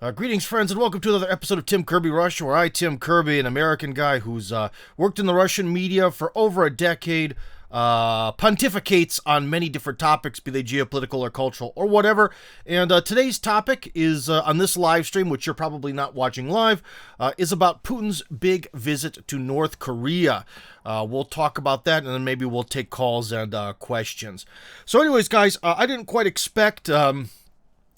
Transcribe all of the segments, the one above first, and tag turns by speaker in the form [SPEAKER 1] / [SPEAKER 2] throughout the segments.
[SPEAKER 1] Greetings, friends, and welcome to another episode of Kirby Russia, where I, Tim Kirby, an American guy who's worked in the Russian media for over a decade, pontificates on many different topics, be they geopolitical or cultural or whatever. And today's topic is on this live stream, which you're probably not watching live, is about Putin's big visit to North Korea. We'll talk about that, and then maybe we'll take calls and questions. So anyways, guys, I didn't quite expect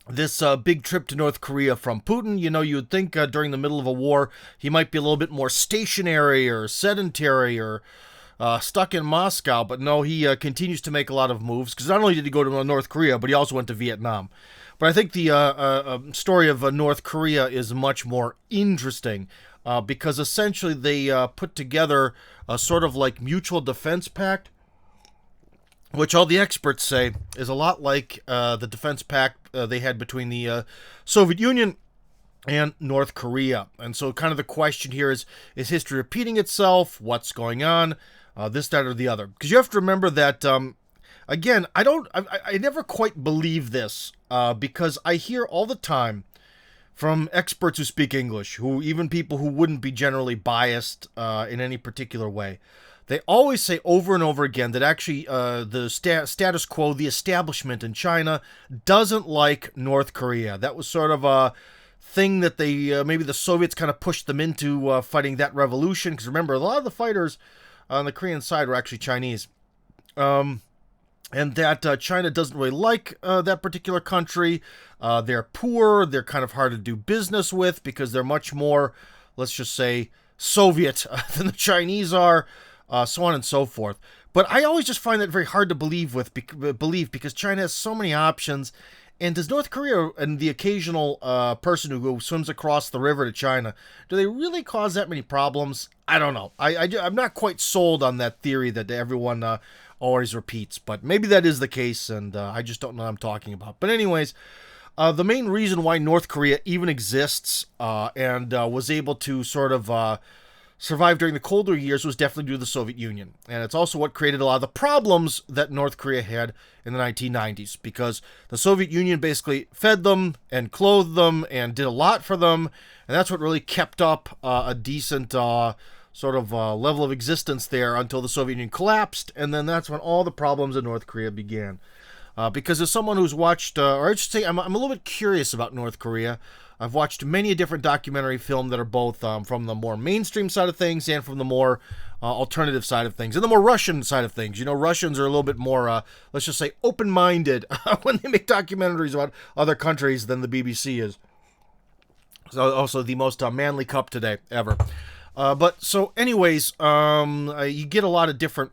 [SPEAKER 1] this big trip to North Korea from Putin. You know, you would think during the middle of a war, he might be a little bit more stationary or sedentary or stuck in Moscow, but no, he continues to make a lot of moves, because not only did he go to North Korea, but he also went to Vietnam. But I think the story of North Korea is much more interesting, because essentially they put together a sort of like mutual defense pact, which all the experts say is a lot like the defense pact they had between the Soviet Union and North Korea. And so kind of the question here is history repeating itself? What's going on? This, that, or the other. Because you have to remember that, again, I never quite believe this, because I hear all the time from experts who speak English, who even people who wouldn't be generally biased in any particular way. They always say over and over again that actually the status quo, the establishment in China, doesn't like North Korea. That was sort of a thing that they, maybe the Soviets kind of pushed them into fighting that revolution. Because remember, a lot of the fighters on the Korean side were actually Chinese. And that China doesn't really like that particular country. They're poor, they're kind of hard to do business with because they're much more, let's just say, Soviet than the Chinese are. So on and so forth. But I always just find that very hard to believe because China has so many options. And does North Korea and the occasional person who swims across the river to China, do they really cause that many problems? I don't know. I'm not quite sold on that theory that everyone always repeats. But maybe that is the case, and I just don't know what I'm talking about. But anyways, the main reason why North Korea even exists and was able to sort of survived during the colder years was definitely due to the Soviet Union. And it's also what created a lot of the problems that North Korea had in the 1990s, because the Soviet Union basically fed them and clothed them and did a lot for them, and that's what really kept up a decent sort of level of existence there until the Soviet Union collapsed, and then that's when all the problems in North Korea began. Because as someone who's watched, or I should say, I'm a little bit curious about North Korea. I've watched many a different documentary film that are both from the more mainstream side of things and from the more alternative side of things, and the more Russian side of things. You know, Russians are a little bit more, let's just say, open-minded when they make documentaries about other countries than the BBC is. So also the most manly cup today ever. But so anyways, you get a lot of different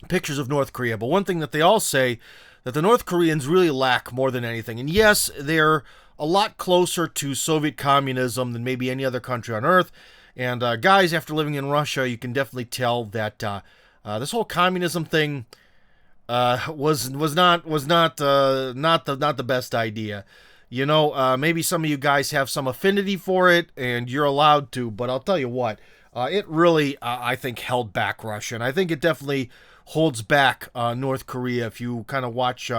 [SPEAKER 1] pictures of North Korea, but one thing that they all say that the North Koreans really lack more than anything, and yes, they're a lot closer to Soviet communism than maybe any other country on earth. And guys, after living in Russia, you can definitely tell that this whole communism thing was not the best idea. You know, maybe some of you guys have some affinity for it, and you're allowed to. But I'll tell you what, it really, I think, held back Russia, and I think it definitely holds back North Korea. If you kind of watch,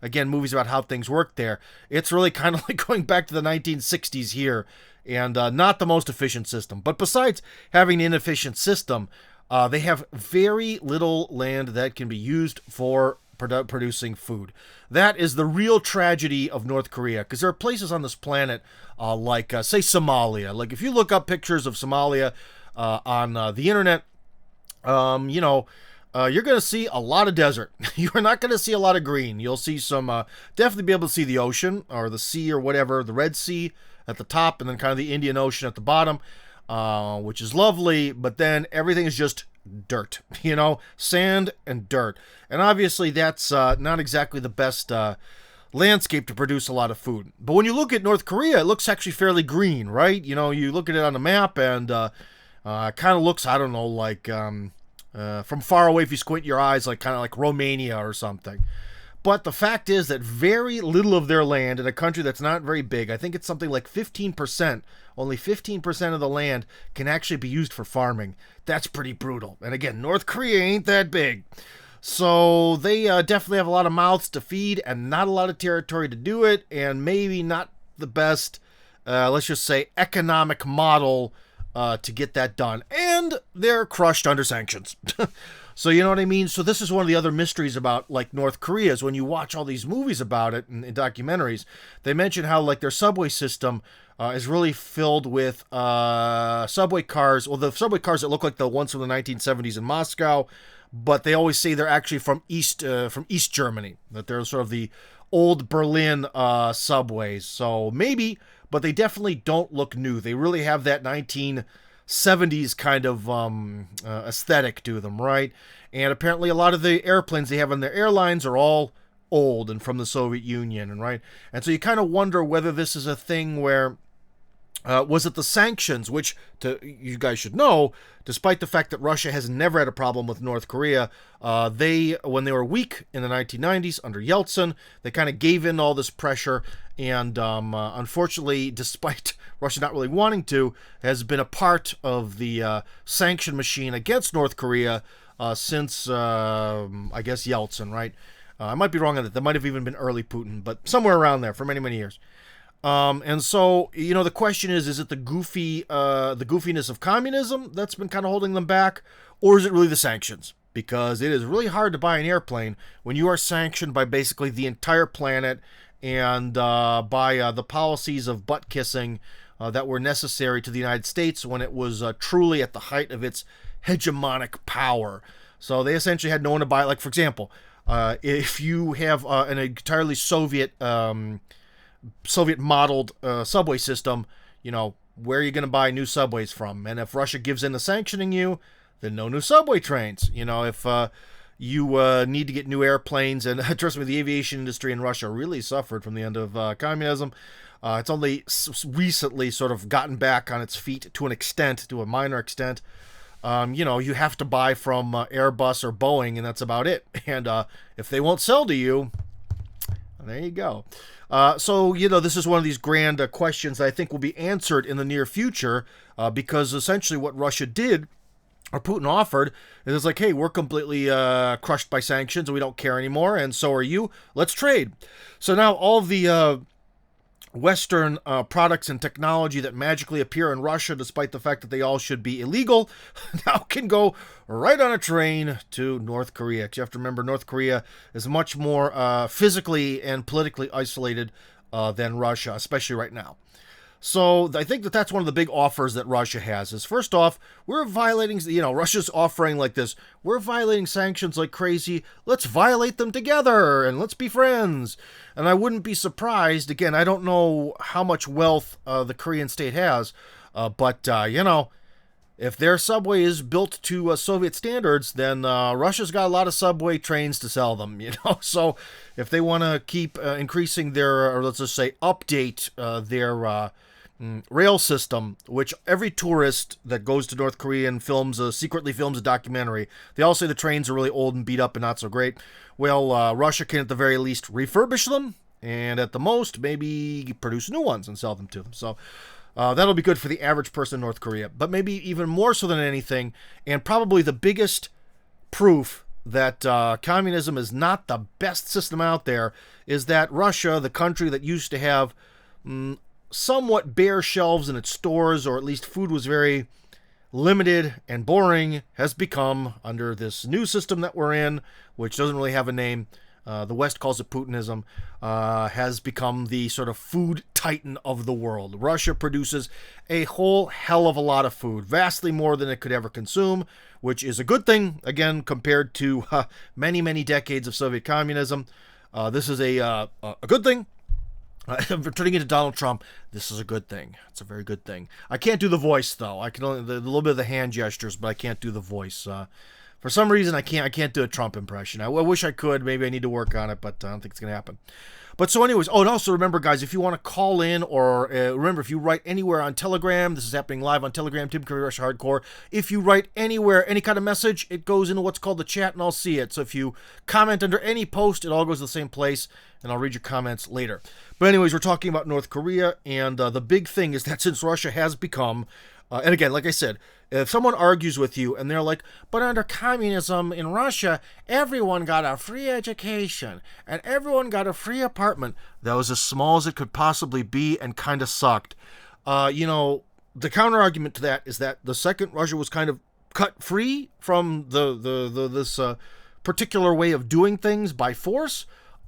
[SPEAKER 1] again, movies about how things work there, it's really kind of like going back to the 1960s here, and not the most efficient system. But besides having an inefficient system, they have very little land that can be used for producing food. That is the real tragedy of North Korea, because there are places on this planet like, say, Somalia. Like, if you look up pictures of Somalia on the internet, you know, you're going to see a lot of desert. You're not going to see a lot of green. You'll see some, definitely be able to see the ocean or the sea or whatever, the Red Sea at the top, and then kind of the Indian Ocean at the bottom, which is lovely, but then everything is just dirt, you know, sand and dirt. And obviously that's not exactly the best landscape to produce a lot of food. But when you look at North Korea, it looks actually fairly green, right? You know, you look at it on the map and it kind of looks, I don't know, like from far away, if you squint your eyes, like kind of like Romania or something. But the fact is that very little of their land in a country that's not very big, I think it's something like 15%, only 15% of the land can actually be used for farming. That's pretty brutal. And again, North Korea ain't that big. So they definitely have a lot of mouths to feed and not a lot of territory to do it, and maybe not the best let's just say, economic model to get that done. And they're crushed under sanctions. So you know what I mean? So this is one of the other mysteries about like North Korea is when you watch all these movies about it and documentaries, they mention how like their subway system is really filled with subway cars. Well, the subway cars that look like the ones from the 1970s in Moscow, but they always say they're actually from East Germany, that they're sort of the old Berlin subways. So maybe, but they definitely don't look new. They really have that 1970s kind of aesthetic to them, right? And apparently a lot of the airplanes they have on their airlines are all old and from the Soviet Union, and right? And so you kind of wonder whether this is a thing where was it the sanctions, which you guys should know, despite the fact that Russia has never had a problem with North Korea, when they were weak in the 1990s under Yeltsin, they kind of gave in all this pressure, and unfortunately, despite Russia not really wanting to, has been a part of the sanction machine against North Korea since, I guess, Yeltsin, right? I might be wrong on that. That might have even been early Putin, but somewhere around there for many, many years. And so, you know, the question is it the goofiness of communism that's been kind of holding them back, or is it really the sanctions? Because it is really hard to buy an airplane when you are sanctioned by basically the entire planet and by the policies of butt kissing that were necessary to the United States when it was truly at the height of its hegemonic power. So they essentially had no one to buy. Like, for example, if you have an entirely Soviet-modeled subway system, you know, where are you going to buy new subways from? And if Russia gives in to sanctioning you, then no new subway trains. You know, if you need to get new airplanes, and trust me, the aviation industry in Russia really suffered from the end of communism. It's only recently sort of gotten back on its feet to an extent, to a minor extent. You know, you have to buy from Airbus or Boeing, and that's about it. And if they won't sell to you, there you go. So, you know, this is one of these grand questions that I think will be answered in the near future because essentially what Russia did, or Putin offered, is it's like, hey, we're completely crushed by sanctions and we don't care anymore, and so are you. Let's trade. So now all the Western products and technology that magically appear in Russia, despite the fact that they all should be illegal, now can go right on a train to North Korea. 'Cause you have to remember, North Korea is much more physically and politically isolated than Russia, especially right now. So I think that that's one of the big offers that Russia has is, first off, we're violating, you know, Russia's offering like this, we're violating sanctions like crazy, let's violate them together and let's be friends. And I wouldn't be surprised, again, I don't know how much wealth the Korean state has, but, you know, if their subway is built to Soviet standards, then Russia's got a lot of subway trains to sell them, you know. So if they want to keep increasing their, or let's just say update their rail system, which every tourist that goes to North Korea and secretly films a documentary, they all say the trains are really old and beat up and not so great. Well, Russia can at the very least refurbish them, and at the most, maybe produce new ones and sell them to them. So that'll be good for the average person in North Korea. But maybe even more so than anything, and probably the biggest proof that communism is not the best system out there, is that Russia, the country that used to have somewhat bare shelves in its stores, or at least food was very limited and boring, has become, under this new system that we're in, which doesn't really have a name, the West calls it Putinism, has become the sort of food titan of the world. Russia produces a whole hell of a lot of food, vastly more than it could ever consume, which is a good thing, again, compared to many, many decades of Soviet communism. This is a good thing. I'm turning into Donald Trump. This is a good thing. It's a very good thing. I can't do the voice, though. I can only a little bit of the hand gestures, but I can't do the voice. For some reason, I can't do a Trump impression. I wish I could. Maybe I need to work on it, but I don't think it's going to happen. But so anyways, oh, and also remember, guys, if you want to call in, or remember, if you write anywhere on Telegram, this is happening live on Telegram, Tim Kirby Russia Hardcore. If you write anywhere, any kind of message, it goes into what's called the chat, and I'll see it. So if you comment under any post, it all goes to the same place, and I'll read your comments later. But anyways, we're talking about North Korea, and the big thing is that since Russia has become And again, like I said, if someone argues with you and they're like, but under communism in Russia, everyone got a free education and everyone got a free apartment, that was as small as it could possibly be and kind of sucked. The counter argument to that is that the second Russia was kind of cut free from this particular way of doing things by force,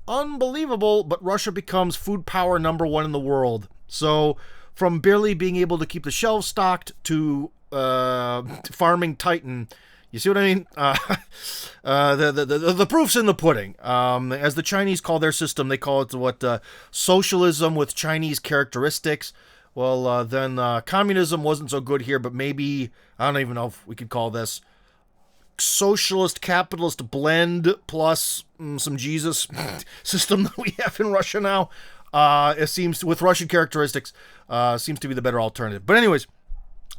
[SPEAKER 1] unbelievable, but Russia becomes food power #1 in the world. So from barely being able to keep the shelves stocked to farming Titan, you see what I mean? The proof's in the pudding. As the Chinese call their system, they call it socialism with Chinese characteristics. Well, then communism wasn't so good here, but maybe, I don't even know if we could call this socialist capitalist blend plus some Jesus system that we have in Russia now. It seems, with Russian characteristics, seems to be the better alternative. But anyways,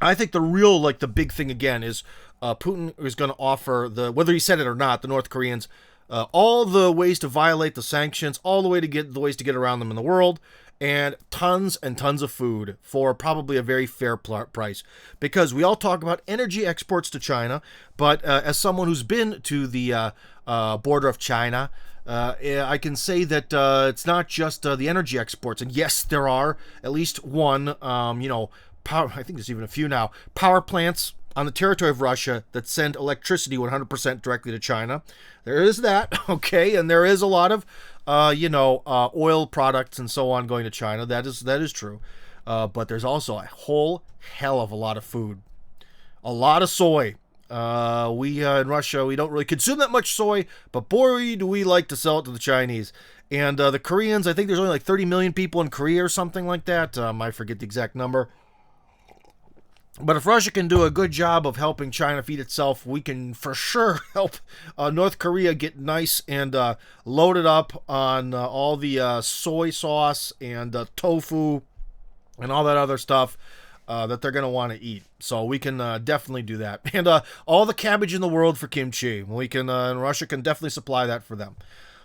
[SPEAKER 1] I think the real, the big thing again is Putin is going to offer, whether he said it or not, the North Koreans, all the ways to violate the sanctions, all the ways to get around them in the world, and tons of food for probably a very fair price. Because we all talk about energy exports to China, but as someone who's been to the border of China, I can say that it's not just the energy exports. And yes, there are at least one, power, I think there's even a few now, power plants on the territory of Russia that send electricity 100% directly to China. There is that, okay, and there is a lot of, oil products and so on going to China. That is true. But there's also a whole hell of a lot of food. A lot of soy. We in Russia, we don't really consume that much soy, but boy, do we like to sell it to the Chinese. And the Koreans, I think there's only 30 million people in Korea or something like that. I forget the exact number. But if Russia can do a good job of helping China feed itself, we can for sure help North Korea get nice and loaded up on all the soy sauce and tofu and all that other stuff that they're going to want to eat. So we can definitely do that. And all the cabbage in the world for kimchi. We can, and Russia can definitely supply that for them.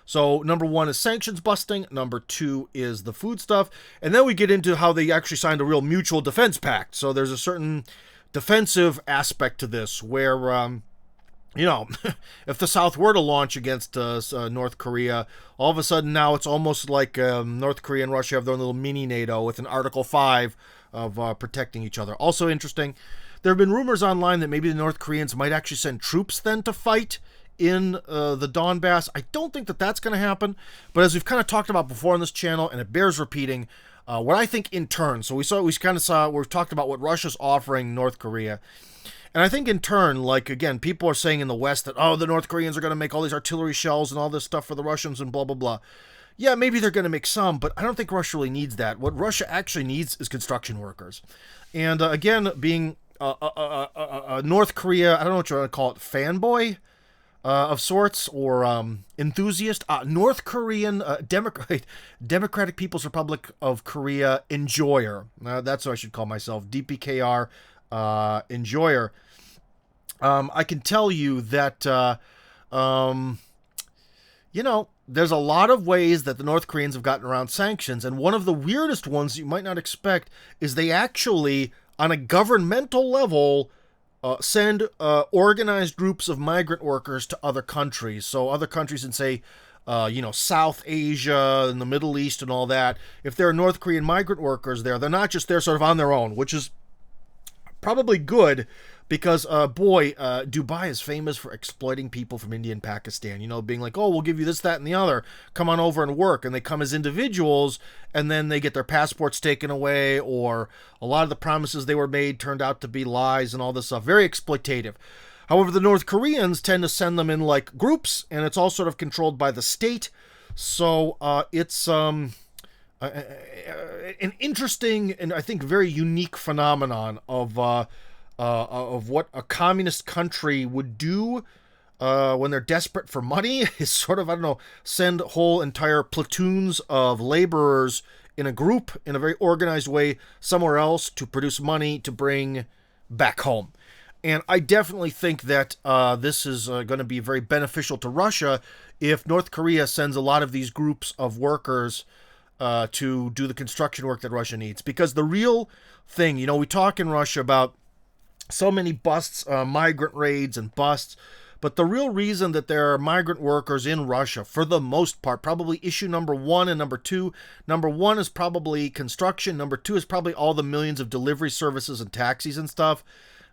[SPEAKER 1] So #1 is sanctions busting. #2 is the food stuff. And then we get into how they actually signed a real mutual defense pact. So there's a certain defensive aspect to this where, if the South were to launch against North Korea, all of a sudden now it's almost like North Korea and Russia have their own little mini NATO with an Article 5 of protecting each other. Also interesting, there have been rumors online that maybe the North Koreans might actually send troops then to fight in the Donbass. I don't think that that's going to happen, but as we've kind of talked about before on this channel, and it bears repeating, what I think in turn, so we've talked about what Russia's offering North Korea, and I think in turn, again, people are saying in the West that, the North Koreans are going to make all these artillery shells and all this stuff for the Russians and blah, blah, blah. Yeah, maybe they're going to make some, but I don't think Russia really needs that. What Russia actually needs is construction workers. And again, being North Korea, I don't know what you want to call it, fanboy of sorts, or enthusiast, North Korean Democratic People's Republic of Korea enjoyer. That's what I should call myself, DPKR enjoyer. I can tell you that, there's a lot of ways that the North Koreans have gotten around sanctions, and one of the weirdest ones you might not expect is they actually, on a governmental level, send organized groups of migrant workers to other countries. So other countries in, say, South Asia and the Middle East and all that, if there are North Korean migrant workers there, they're not just there sort of on their own, which is probably good because, Dubai is famous for exploiting people from India and Pakistan, being like, we'll give you this, that, and the other. Come on over and work. And they come as individuals, and then they get their passports taken away, or a lot of the promises they were made turned out to be lies and all this stuff. Very exploitative. However, the North Koreans tend to send them in groups, and it's all sort of controlled by the state. So it's an interesting and I think very unique phenomenon of what a communist country would do when they're desperate for money is sort of, send whole entire platoons of laborers in a group in a very organized way somewhere else to produce money to bring back home. And I definitely think that this is going to be very beneficial to Russia if North Korea sends a lot of these groups of workers to do the construction work that Russia needs. Because the real thing, we talk in Russia about so many busts, migrant raids and busts. But the real reason that there are migrant workers in Russia, for the most part, probably issue number one and number two. Number one is probably construction. Number two is probably all the millions of delivery services and taxis and stuff.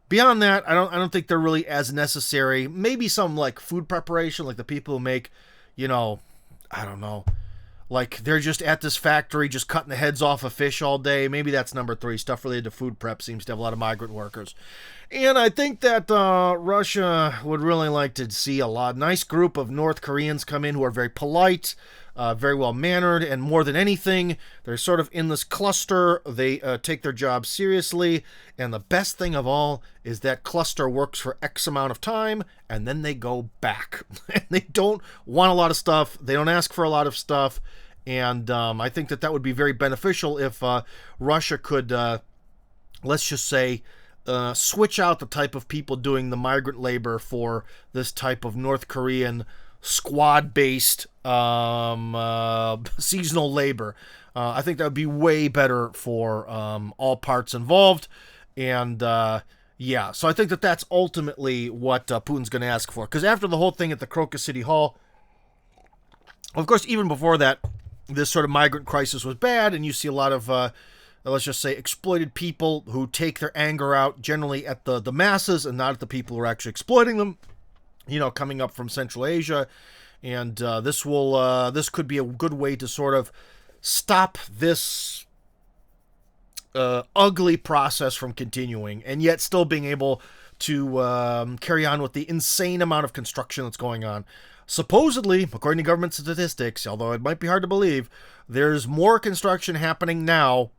[SPEAKER 1] Beyond that, I don't think they're really as necessary. Maybe some like food preparation, like the people who make, I don't know, like they're just at this factory just cutting the heads off of fish all day. Maybe that's number three. Stuff related to food prep seems to have a lot of migrant workers. And I think that Russia would really like to see a nice group of North Koreans come in who are very polite, very well mannered, and more than anything, they're sort of in this cluster. They take their job seriously, and the best thing of all is that cluster works for X amount of time, and then they go back. They don't want a lot of stuff. They don't ask for a lot of stuff, and I think that would be very beneficial if Russia could, let's just say, switch out the type of people doing the migrant labor for this type of North Korean squad-based seasonal labor. I think that would be way better for all parts involved. And yeah, so I think that's ultimately what Putin's going to ask for. Because after the whole thing at the Crocus City Hall, of course, even before that, this sort of migrant crisis was bad, and you see a lot of let's just say, exploited people who take their anger out generally at the masses and not at the people who are actually exploiting them, coming up from Central Asia. And this could be a good way to sort of stop this ugly process from continuing, and yet still being able to carry on with the insane amount of construction that's going on. Supposedly, according to government statistics, although it might be hard to believe, there's more construction happening now.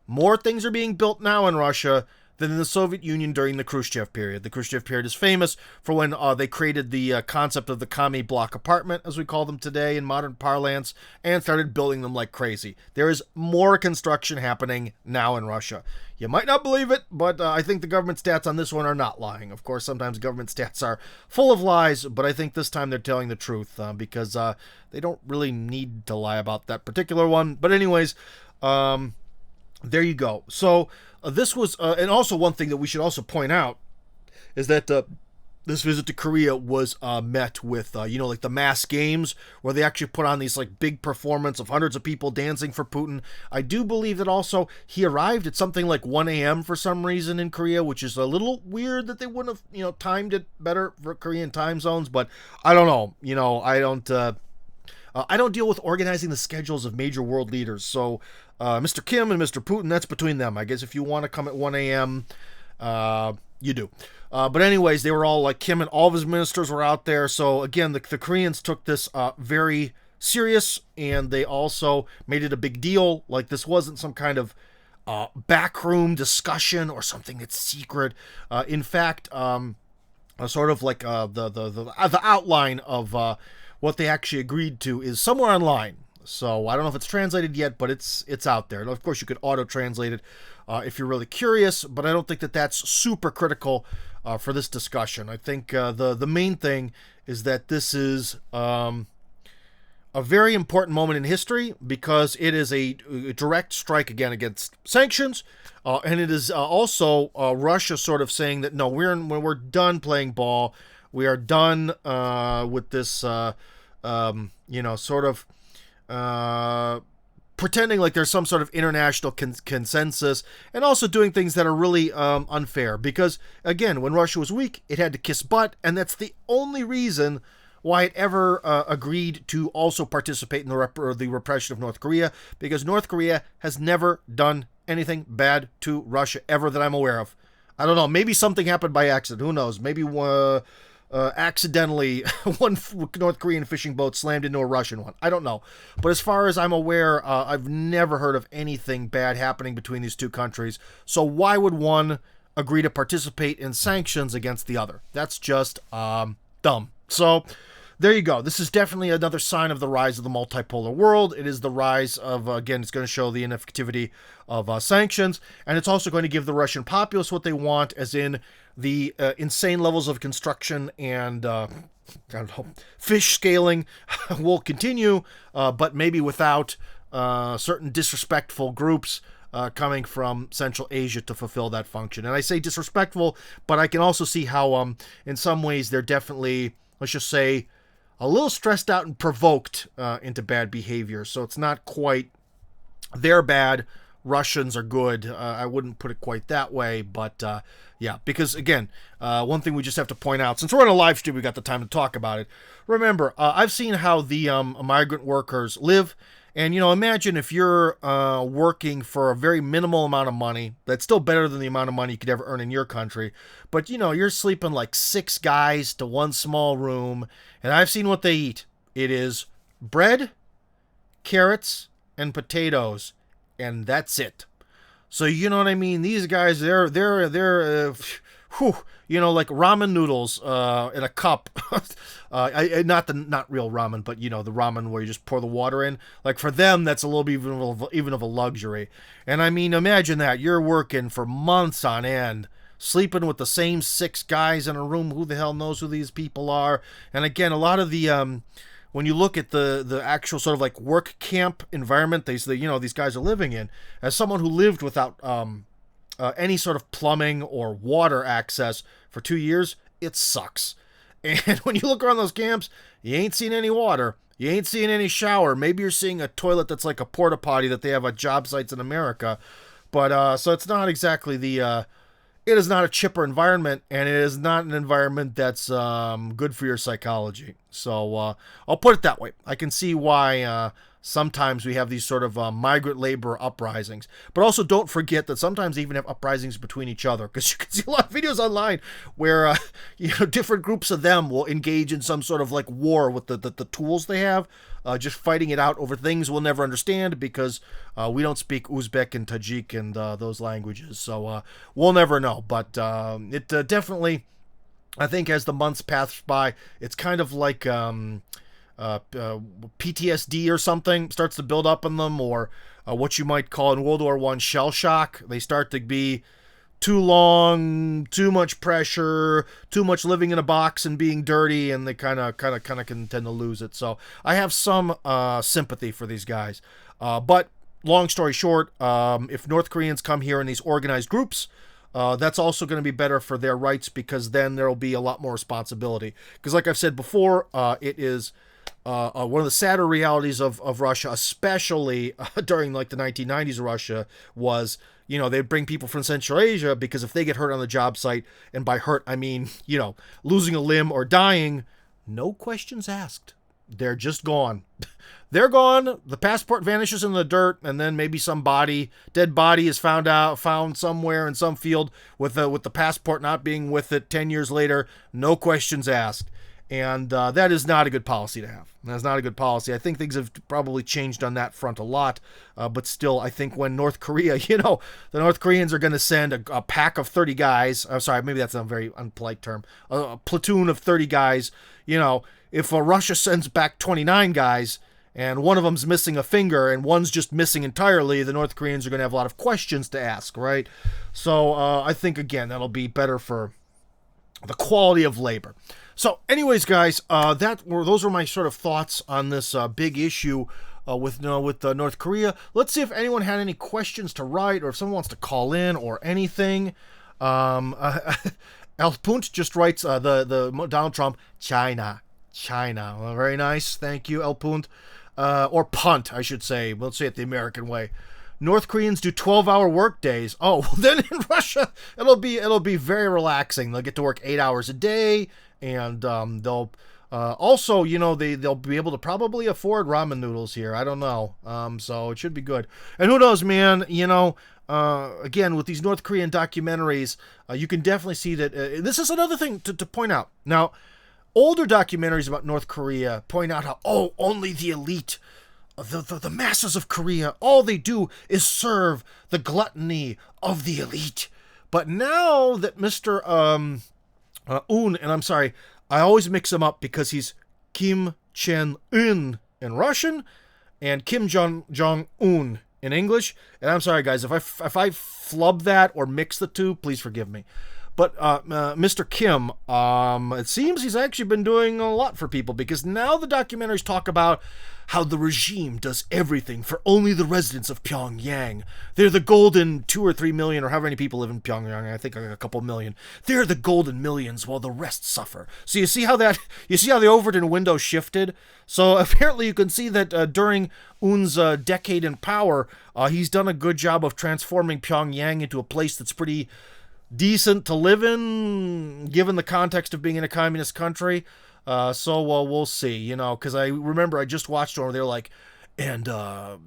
[SPEAKER 1] More things are being built now in Russia than in the Soviet Union during the Khrushchev period. The Khrushchev period is famous for when they created the concept of the commie block apartment, as we call them today in modern parlance, and started building them like crazy. There is more construction happening now in Russia. You might not believe it, but I think the government stats on this one are not lying. Of course, sometimes government stats are full of lies, but I think this time they're telling the truth because they don't really need to lie about that particular one. But anyways, there you go. So this was, and also one thing that we should also point out is that this visit to Korea was met with, like the mass games where they actually put on these like big performance of hundreds of people dancing for Putin. I do believe that also he arrived at something like 1 a.m. for some reason in Korea, which is a little weird that they wouldn't have, timed it better for Korean time zones. But I don't know. I don't deal with organizing the schedules of major world leaders. So Mr. Kim and Mr. Putin, that's between them. I guess if you want to come at 1 a.m., you do. But anyways, they were all like Kim and all of his ministers were out there. So again, the Koreans took this very serious, and they also made it a big deal. Like this wasn't some kind of backroom discussion or something that's secret. In fact, sort of like the outline of what they actually agreed to is somewhere online. So I don't know if it's translated yet, but it's out there. And of course, you could auto-translate it if you're really curious, but I don't think that's super critical for this discussion. I think the main thing is that this is a very important moment in history because it is a direct strike again against sanctions, and it is also Russia sort of saying that no, we're done playing ball. We are done with this, sort of pretending like there's some sort of international consensus, and also doing things that are really unfair. Because, again, when Russia was weak, it had to kiss butt, and that's the only reason why it ever agreed to also participate in the repression of North Korea, because North Korea has never done anything bad to Russia ever that I'm aware of. I don't know, maybe something happened by accident, who knows, maybe accidentally one North Korean fishing boat slammed into a Russian one. I don't know. But as far as I'm aware, I've never heard of anything bad happening between these two countries. So why would one agree to participate in sanctions against the other? That's just dumb. So there you go. This is definitely another sign of the rise of the multipolar world. It is the rise of, again, it's going to show the ineffectivity of sanctions. And it's also going to give the Russian populace what they want, as in the insane levels of construction and, I don't know, fish scaling will continue, but maybe without certain disrespectful groups coming from Central Asia to fulfill that function. And I say disrespectful, but I can also see how in some ways they're definitely, let's just say, a little stressed out and provoked into bad behavior. So it's not quite they're bad, Russians are good. I wouldn't put it quite that way, but yeah, because again, one thing we just have to point out, since we're on a live stream, we got the time to talk about it. Remember, I've seen how the migrant workers live, and imagine if you're working for a very minimal amount of money. That's still better than the amount of money you could ever earn in your country, but you're sleeping like 6 guys to one small room, and I've seen what they eat. It is bread, carrots, and potatoes, and that's it. So you know what I mean? These guys, they're like ramen noodles in a cup. Not real ramen, but the ramen where you just pour the water in. Like for them, that's a little bit even of a luxury. And I mean, imagine that you're working for months on end, sleeping with the same 6 guys in a room. Who the hell knows who these people are? And again, a lot of the when you look at the actual sort of like work camp environment these guys are living in, as someone who lived without any sort of plumbing or water access for 2 years, it sucks. And when you look around those camps, you ain't seen any water, you ain't seeing any shower. Maybe you're seeing a toilet that's like a porta potty that they have at job sites in America, but so it's not exactly it is not a chipper environment, and it is not an environment that's good for your psychology. So I'll put it that way. I can see why sometimes we have these sort of migrant labor uprisings. But also don't forget that sometimes they even have uprisings between each other, because you can see a lot of videos online where different groups of them will engage in some sort of like war with the tools they have, just fighting it out over things we'll never understand, because we don't speak Uzbek and Tajik and those languages. So we'll never know. But it definitely, I think as the months pass by, it's kind of like PTSD or something starts to build up in them, or what you might call in World War I shell shock. They start to be too long, too much pressure, too much living in a box and being dirty, and they kind of can tend to lose it. So I have some sympathy for these guys. But long story short, if North Koreans come here in these organized groups, that's also going to be better for their rights, because then there will be a lot more responsibility. Because like I've said before, it is one of the sadder realities of Russia, especially during like the 1990s Russia, was, they'd bring people from Central Asia, because if they get hurt on the job site, and by hurt, I mean, losing a limb or dying, no questions asked. They're just gone. They're gone. The passport vanishes in the dirt, and then maybe some dead body is found somewhere in some field with the passport not being with it 10 years later. No questions asked. And that is not a good policy to have. That's not a good policy. I think things have probably changed on that front a lot. But still, I think when North Korea, the North Koreans are going to send a pack of 30 guys. I'm sorry, maybe that's a very unpolite term. A platoon of 30 guys. If Russia sends back 29 guys, and one of them's missing a finger, and one's just missing entirely, the North Koreans are going to have a lot of questions to ask, right? So I think, again, that'll be better for the quality of labor. So anyways, guys, those were my sort of thoughts on this big issue with North Korea. Let's see if anyone had any questions to write, or if someone wants to call in or anything. El Punt just writes the Donald Trump, China. Well, very nice. Thank you, El Punt. Or punt, I should say. Let's say it the American way. North Koreans do 12-hour work days. Oh, well, then in Russia, it'll be very relaxing. They'll get to work 8 hours a day, and they'll also, they'll be able to probably afford ramen noodles here. I don't know. So it should be good. And who knows, man? Again, with these North Korean documentaries, you can definitely see that. This is another thing to point out. Now, older documentaries about North Korea point out how, only the elite, the masses of Korea, all they do is serve the gluttony of the elite. But now that Mr. Un, and I'm sorry, I always mix him up because he's Kim Jongun in Russian and Kim Jongun in English. And I'm sorry, guys, if I flub that or mix the two, please forgive me. But Mr. Kim, it seems he's actually been doing a lot for people, because now the documentaries talk about how the regime does everything for only the residents of Pyongyang. They're the golden 2 or 3 million, or however many people live in Pyongyang. I think like a couple million. They're the golden millions, while the rest suffer. So you see how the Overton window shifted. So apparently you can see that during Un's decade in power, he's done a good job of transforming Pyongyang into a place that's pretty decent to live in, given the context of being in a communist country. So we'll see, you know, because I remember I just watched one where they're like, and the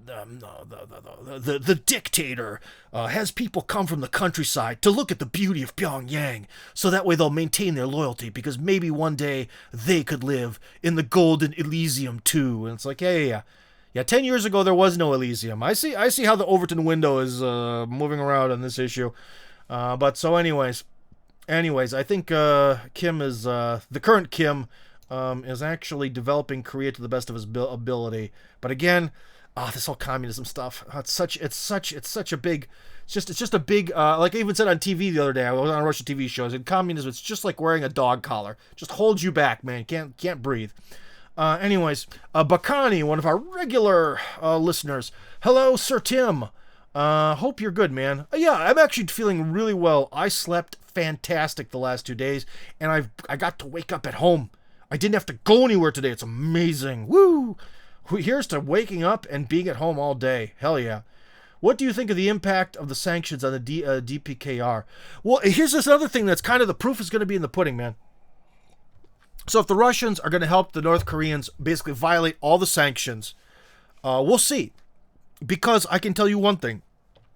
[SPEAKER 1] dictator has people come from the countryside to look at the beauty of Pyongyang, so that way they'll maintain their loyalty, because maybe one day they could live in the golden Elysium too. And it's like, yeah. 10 years ago there was no Elysium. I see how the Overton window is moving around on this issue. But so anyways, I think Kim is the current Kim. Is actually developing Korea to the best of his ability. But again, this whole communism stuff, it's just a big, like I even said on TV the other day, I was on a Russian TV show, in communism, it's just like wearing a dog collar. Just holds you back, man. Can't breathe. Anyways, Bakani, one of our regular listeners. Hello, Sir Tim. Hope you're good, man. Yeah, I'm actually feeling really well. I slept fantastic the last 2 days, and I got to wake up at home. I didn't have to go anywhere today. It's amazing. Woo! Here's to waking up and being at home all day. Hell yeah. What do you think of the impact of the sanctions on the DPKR? Well, here's this other thing that's kind of the proof is going to be in the pudding, man. So if the Russians are going to help the North Koreans basically violate all the sanctions, we'll see. Because I can tell you one thing.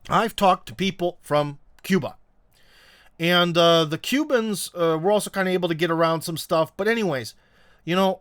[SPEAKER 1] I've talked to people from Cuba. And the Cubans were also kind of able to get around some stuff. But anyways, you know,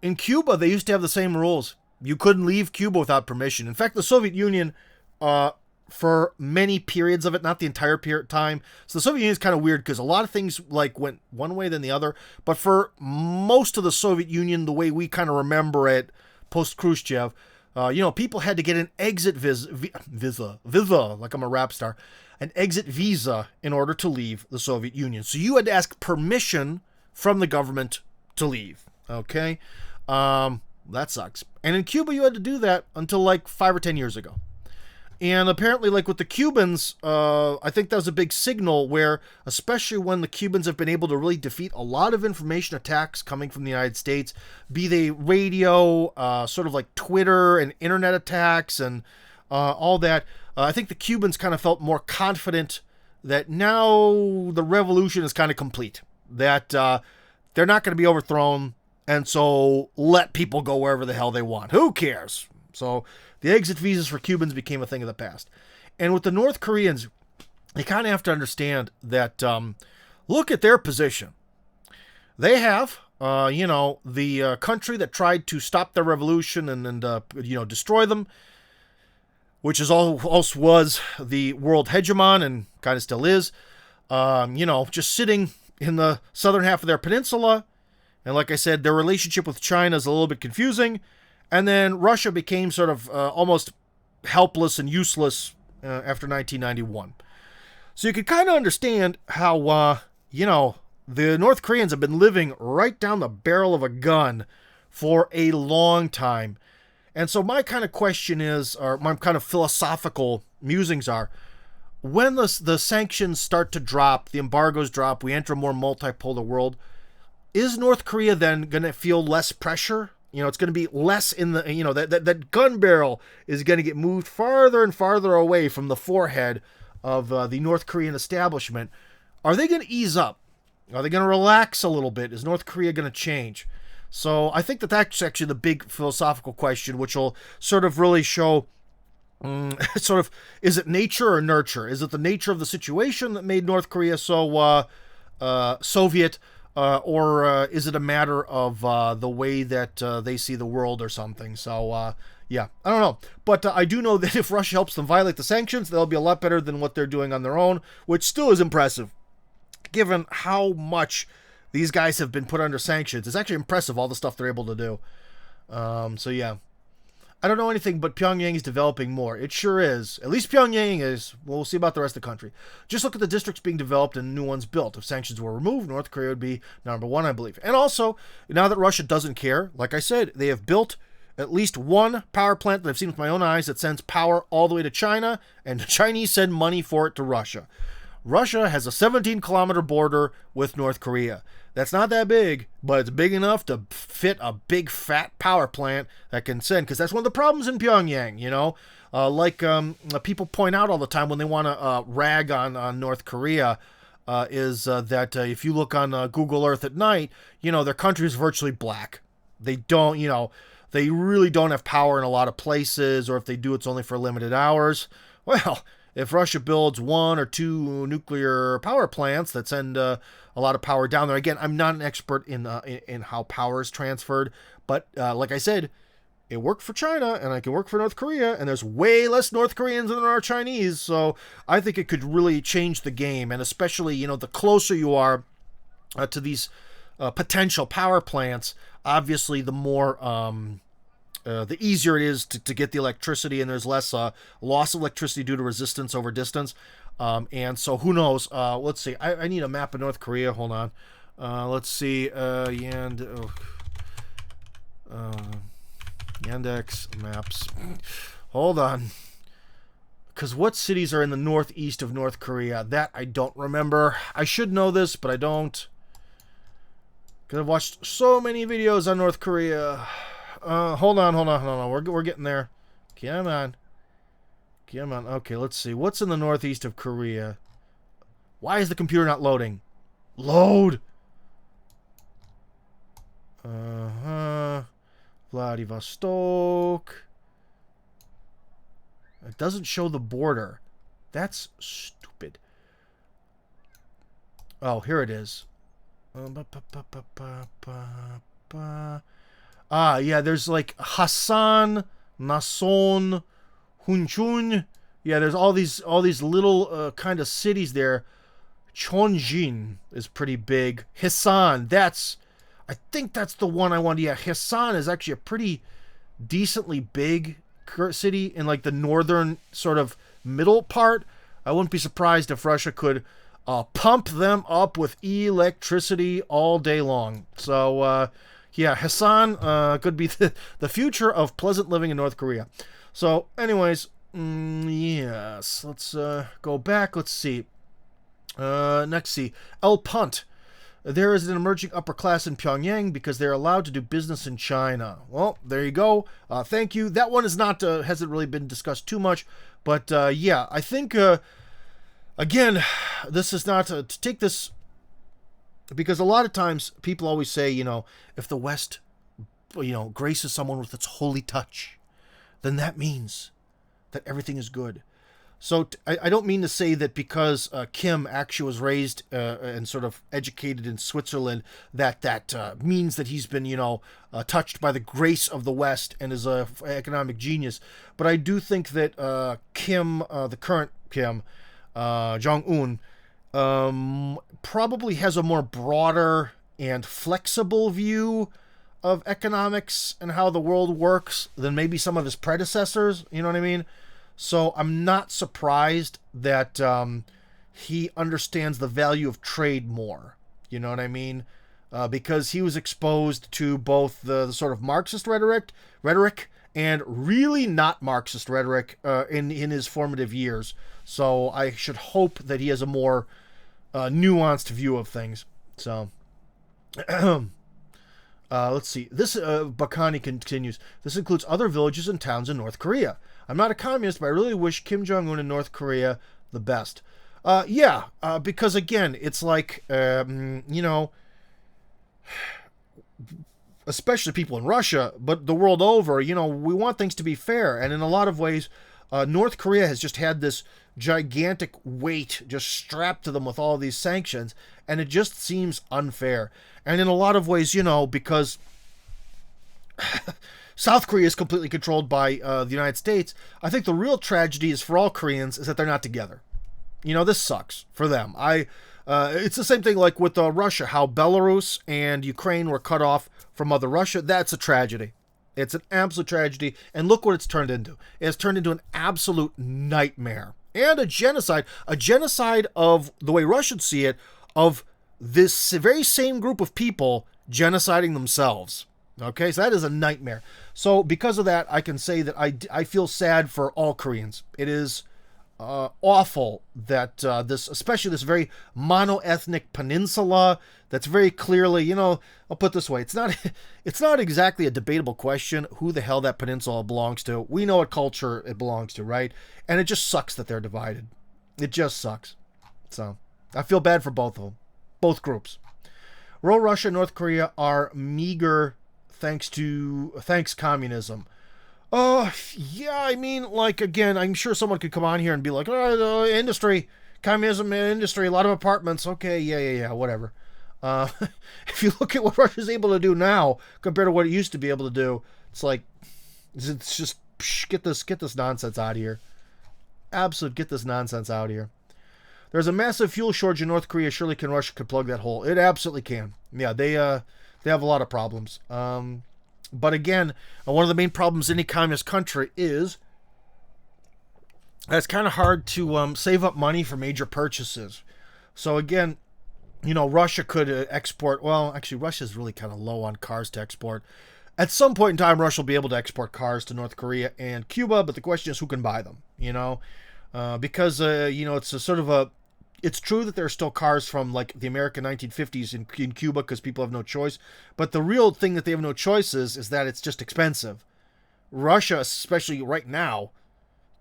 [SPEAKER 1] in Cuba, they used to have the same rules. You couldn't leave Cuba without permission. In fact, the Soviet Union, for many periods of it, not the entire time. So the Soviet Union is kind of weird because a lot of things like went one way than the other. But for most of the Soviet Union, the way we kind of remember it, post-Khrushchev, you know, people had to get an exit visa, like I'm a rap star. An exit visa in order to leave the Soviet Union. So you had to ask permission from the government to leave. Okay? That sucks. And in Cuba, you had to do that until like 5 or 10 years ago. And apparently, like with the Cubans, I think that was a big signal where, especially when the Cubans have been able to really defeat a lot of information attacks coming from the United States, be they radio, sort of like Twitter and internet attacks and all that. I think the Cubans kind of felt more confident that now the revolution is kind of complete. That they're not going to be overthrown, and so let people go wherever the hell they want. Who cares? So the exit visas for Cubans became a thing of the past. And with the North Koreans, you kind of have to understand that, look at their position. They have, the country that tried to stop their revolution and destroy them, which is also was the world hegemon and kind of still is, just sitting in the southern half of their peninsula. And like I said, their relationship with China is a little bit confusing. And then Russia became sort of almost helpless and useless after 1991. So you can kind of understand how, the North Koreans have been living right down the barrel of a gun for a long time. And so my kind of question is, or my kind of philosophical musings are, when the sanctions start to drop, the embargoes drop, we enter a more multipolar world, is North Korea then going to feel less pressure? It's going to be less in the, that gun barrel is going to get moved farther and farther away from the forehead of the North Korean establishment. Are they going to ease up? Are they going to relax a little bit? Is North Korea going to change? So I think that's actually the big philosophical question, which will sort of really show, is it nature or nurture? Is it the nature of the situation that made North Korea so Soviet, or is it a matter of the way that they see the world or something? So, I don't know. But I do know that if Russia helps them violate the sanctions, they'll be a lot better than what they're doing on their own, which still is impressive, given how much these guys have been put under sanctions. It's actually impressive, all the stuff they're able to do. I don't know anything, but Pyongyang is developing more. It sure is. At least Pyongyang is. We'll see about the rest of the country. Just look at the districts being developed and new ones built. If sanctions were removed, North Korea would be number one, I believe. And also, now that Russia doesn't care, like I said, they have built at least one power plant that I've seen with my own eyes that sends power all the way to China, and the Chinese send money for it to Russia. Russia has a 17-kilometer border with North Korea. That's not that big, but it's big enough to fit a big fat power plant that can send, because that's one of the problems in Pyongyang, you know? People point out all the time when they want to rag on North Korea, is that if you look on Google Earth at night, you know, their country is virtually black. They don't, you know, they really don't have power in a lot of places, or if they do, it's only for limited hours. Well, if Russia builds one or two nuclear power plants that send a lot of power down there, again, I'm not an expert in how power is transferred, but like I said, it worked for China, and I can work for North Korea, and there's way less North Koreans than there are Chinese, so I think it could really change the game, and especially, you know, the closer you are to these potential power plants, obviously the more the easier it is to get the electricity, and there's less loss of electricity due to resistance over distance. And so who knows? Let's see. I need a map of North Korea. Hold on. Let's see. Yandex maps. Hold on. Because what cities are in the northeast of North Korea? That I don't remember. I should know this, but I don't. Because I've watched so many videos on North Korea. Hold on. We're getting there. Come on. Okay, let's see. What's in the northeast of Korea? Why is the computer not loading? Load! Vladivostok. It doesn't show the border. That's stupid. Oh, here it is. Yeah, there's like Hassan, Nason, Hunchun. Yeah, there's all these little kind of cities there. Chonjin is pretty big. Hisan, I think that's the one I wanted. Yeah, Hisan is actually a pretty decently big city in like the northern sort of middle part. I wouldn't be surprised if Russia could pump them up with electricity all day long. So, yeah, Hassan could be the future of pleasant living in North Korea. So, anyways, yes, let's go back. Let's see. Next, see. El Punt. There is an emerging upper class in Pyongyang because they're allowed to do business in China. Well, there you go. Thank you. That one is not hasn't really been discussed too much, but yeah, I think again, this is not to take this, because a lot of times people always say, you know, if the West, you know, graces someone with its holy touch, then that means that everything is good. So I don't mean to say that because Kim actually was raised and sort of educated in Switzerland that means that he's been, you know, touched by the grace of the West and is a economic genius. But I do think that Kim, the current Kim Jong-un, probably has a more broader and flexible view of economics and how the world works than maybe some of his predecessors. You know what I mean? So I'm not surprised that he understands the value of trade more. You know what I mean? Because he was exposed to both the sort of Marxist rhetoric and really not Marxist rhetoric in his formative years. So I should hope that he has a more nuanced view of things. So let's see. This Bakani continues. This includes other villages and towns in North Korea. I'm not a communist, but I really wish Kim Jong-un and North Korea the best. Because again, it's like, you know, especially people in Russia, but the world over, you know, we want things to be fair. And in a lot of ways, North Korea has just had this gigantic weight just strapped to them with all these sanctions, and it just seems unfair. And in a lot of ways, you know, because South Korea is completely controlled by the United States, I think the real tragedy is for all Koreans is that they're not together. You know, this sucks for them. It's the same thing like with Russia, how Belarus and Ukraine were cut off from Mother Russia. That's a tragedy. It's an absolute tragedy, and look what it's turned into. It's turned into an absolute nightmare and a genocide of the way Russians see it, of this very same group of people genociding themselves. Okay, so that is a nightmare. So because of that, I can say that I feel sad for all Koreans. It is awful that especially this very monoethnic peninsula that's very clearly, I'll put it this way, it's not exactly a debatable question who the hell that peninsula belongs to. We know what culture it belongs to, right? And it just sucks that they're divided. It just sucks. So I feel bad for both of them, both groups. Rural Russia and North Korea are meager thanks communism. Yeah, I mean, like, again, I'm sure someone could come on here and be like, industry, communism, industry, a lot of apartments. Okay, yeah, whatever. If you look at what Russia's able to do now compared to what it used to be able to do, it's like, it's just, get this nonsense out of here. Absolutely, get this nonsense out of here. There's a massive fuel shortage in North Korea. Surely Russia could plug that hole. It absolutely can. Yeah, they have a lot of problems. But again, one of the main problems in any communist country is that it's kind of hard to save up money for major purchases. So again, Russia could export. Well, actually, Russia's really kind of low on cars to export. At some point in time, Russia will be able to export cars to North Korea and Cuba, but the question is who can buy them, because, it's a sort of it's true that there are still cars from like the American 1950s in Cuba because people have no choice. But the real thing that they have no choice is that it's just expensive. Russia, especially right now,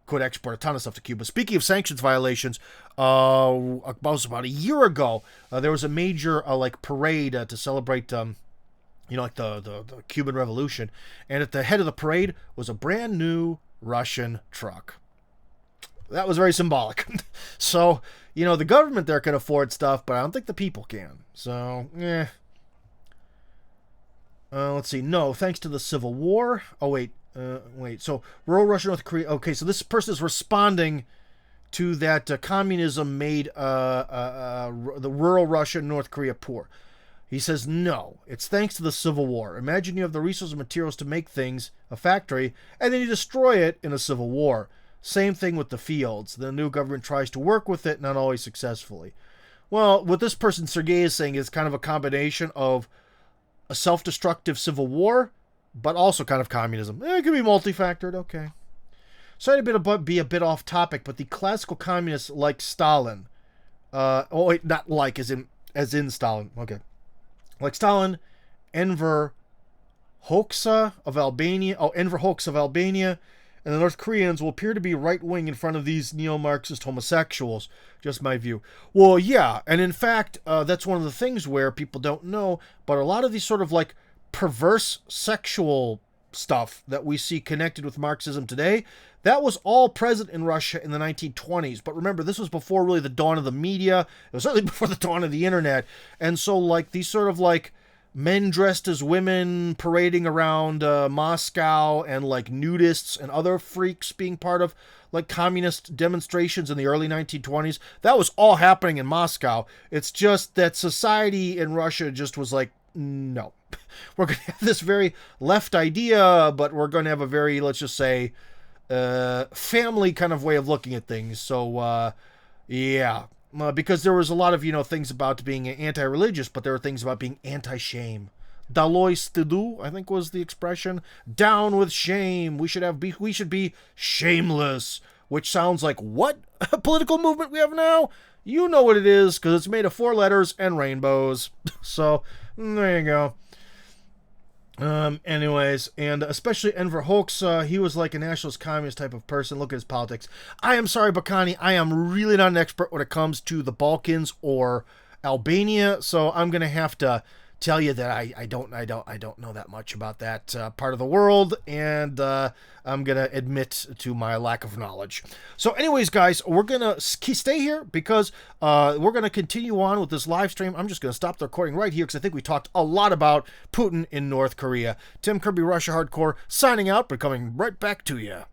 [SPEAKER 1] could export a ton of stuff to Cuba. Speaking of sanctions violations, about a year ago, there was a major parade to celebrate the Cuban Revolution, and at the head of the parade was a brand new Russian truck. That was very symbolic. So, the government there can afford stuff, but I don't think the people can. So, let's see. No, thanks to the Civil War. Oh, wait. So, rural Russia, North Korea. Okay, so this person is responding to that communism made the rural Russia and North Korea poor. He says, no, it's thanks to the Civil War. Imagine you have the resources and materials to make things, a factory, and then you destroy it in a civil war. Same thing with the fields. The new government tries to work with it, not always successfully. Well, what this person, Sergei, is saying is kind of a combination of a self-destructive civil war, but also kind of communism. It can be multifactored, okay. Sorry to be a bit off topic, but the classical communists like Stalin. Not like, as in Stalin. Okay. Like Stalin, Enver Hoxha of Albania, and the North Koreans will appear to be right-wing in front of these neo-Marxist homosexuals. Just my view. Well, yeah, and in fact, that's one of the things where people don't know, but a lot of these sort of like perverse sexual stuff that we see connected with Marxism today, that was all present in Russia in the 1920s. But remember, this was before really the dawn of the media. It was certainly before the dawn of the internet. And so like these sort of like men dressed as women parading around Moscow, and like nudists and other freaks being part of like communist demonstrations in the early 1920s. That was all happening in Moscow. It's just that society in Russia just was like, no, we're going to have this very left idea, but we're going to have a very, let's just say, family kind of way of looking at things. So, yeah. Because there was a lot of, things about being anti-religious, but there were things about being anti-shame. Daloi Stidu, I think was the expression. Down with shame. We should be shameless. Which sounds like what political movement we have now? You know what it is, because it's made of 4 letters and rainbows. So, there you go. Anyways, and especially Enver Hoxha, he was like a nationalist communist type of person. Look at his politics. I am sorry, Bakani, I am really not an expert when it comes to the Balkans or Albania, so I'm gonna have to tell you that I don't know that much about that part of the world, and I'm gonna admit to my lack of knowledge. So anyways, guys, we're gonna stay here because we're gonna continue on with this live stream. I'm just gonna stop the recording right here because I think we talked a lot about Putin in North Korea. Tim Kirby Russia Hardcore signing out, but coming right back to you.